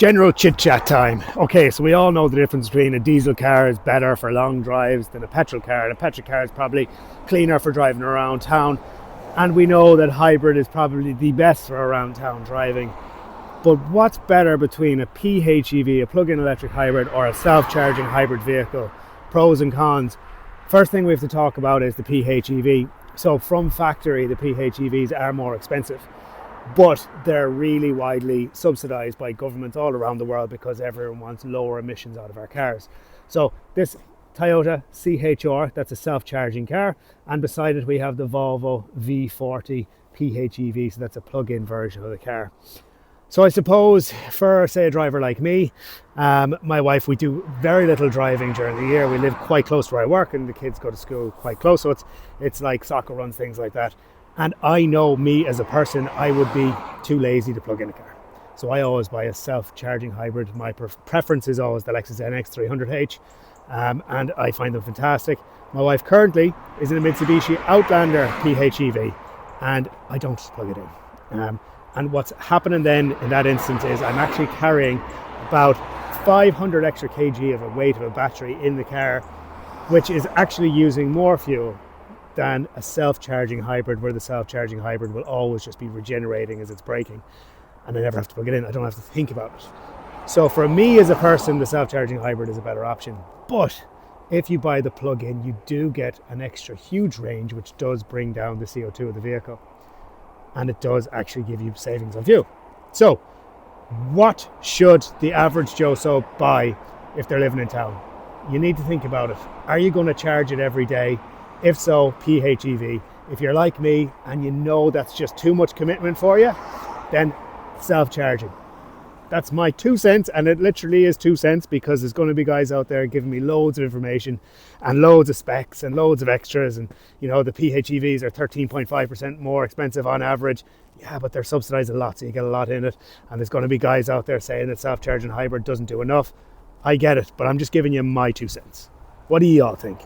General chit chat time. Okay, so we all know the difference between a diesel car is better for long drives than a petrol car, and a petrol car is probably cleaner for driving around town. And we know that hybrid is probably the best for around town driving. But what's better between a PHEV, a plug-in electric hybrid, or a self-charging hybrid vehicle? Pros and cons. First thing we have to talk about is the PHEV. So from factory, the PHEVs are more expensive, but they're really widely subsidized by governments all around the world because everyone wants lower emissions out of our cars. So this Toyota CHR, that's a self-charging car, and beside it we have the Volvo V40 PHEV, so that's a plug-in version of the car. So I suppose for, say, a driver like me, my wife, we do very little driving during the year. We live quite close to where I work and the kids go to school quite close, so it's like soccer runs, things like that. And I know me as a person, I would be too lazy to plug in a car. So I always buy a self-charging hybrid. My preference is always the Lexus NX 300h, and I find them fantastic. My wife currently is in a Mitsubishi Outlander PHEV, and I don't plug it in. And what's happening then in that instance is I'm actually carrying about 500 extra kg of a weight of a battery in the car, which is actually using more fuel than a self-charging hybrid, where the self-charging hybrid will always just be regenerating as it's braking, and I never have to plug it in. I don't have to think about it. So for me as a person, the self-charging hybrid is a better option. But if you buy the plug-in, you do get an extra huge range, which does bring down the CO2 of the vehicle, and it does actually give you savings on fuel. So what should the average Joe So buy if they're living in town? You need to think about it. Are you going to charge it every day? If so, PHEV. If you're like me and you know that's just too much commitment for you, then self-charging. That's my 2 cents, and it literally is 2 cents, because there's going to be guys out there giving me loads of information and loads of specs and loads of extras, and you know, the PHEVs are 13.5% more expensive on average. Yeah, but they're subsidized a lot, so you get a lot in it, and there's going to be guys out there saying that self-charging hybrid doesn't do enough. I get it, but I'm just giving you my 2 cents. What do you all think?